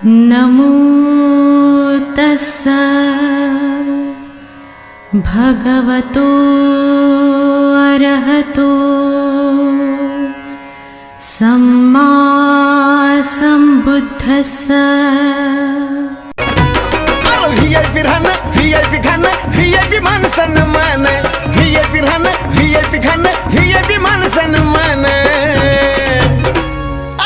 नमो तस्सा भगवतो अरहतो सम्मा संबुद्धस्सा। व्हीआयपी राहणं, व्हीआयपी खाणं, व्हीआयपी माणसानं मान, व्हीआयपी राहणं, व्हीआयपी खाणं, व्हीआयपी माणसानं मान।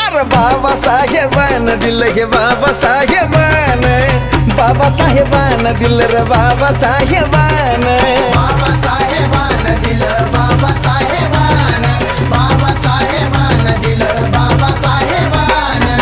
अरे बाबासाहेबानं दिलं हे बाबासाहेबानं, बाबासाहेबानं दिलं रे बाबासाहेबानं, बाबासाहेबानं दिलं बाबासाहेबानं, बाबासाहेबानं दिलं बाबासाहेबानं।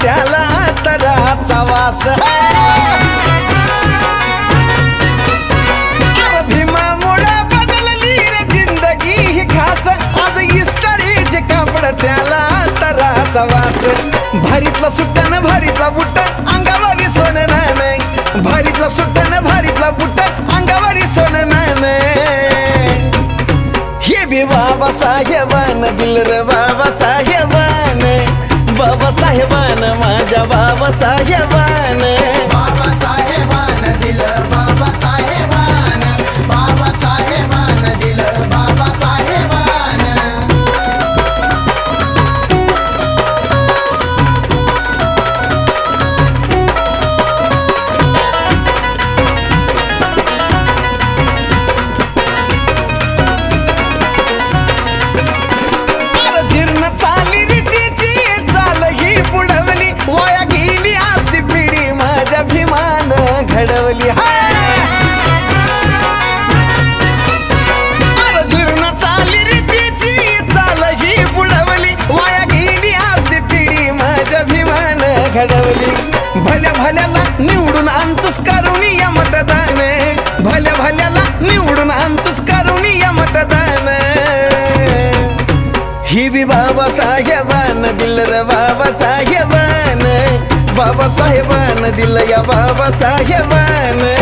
त्याला तराचा वास, अरे भीमामुळे बदलली रे जिंदगी ही खास, आज इस्तारीचे कापड त्याला तराचा वास। भारीतला सुट्टान भारीतला बुट्ट अंगावरी सोनं नाणे, भारीतला सुट्टान भारीतला बुट्ट अंगावरी सोनं नाणे। हे बी बाबासाहेबानं दिलं रे बाबासाहेबानं, बाबासाहेबानं माझ्या बाबासाहेबानं, बाबासाहेबानं दिलं बाबासाहेबानं, बाबासाहेबानं दिलं बाबासाहेबानं। अरे जीर्ण चाली रीतीची चाल ही बुडवली, वाया गेली असती पिढी माझ्या भीमानं घडवली। अरे जीर्ण चाली रीतीची चाल ही बुडवली, वाया गेली असती पिढी माझ्या भीमानं घडवली। भल्या भल्याला निवडून आणतोस करून या मतदान, भल्या भल्याला निवडून आणतोस करून या मतदान। ही बी बाबासाहेबानं दिलं रे बाबासाहेबानं, बाबासाहेबानं दिलं या बाबासाहेबानं।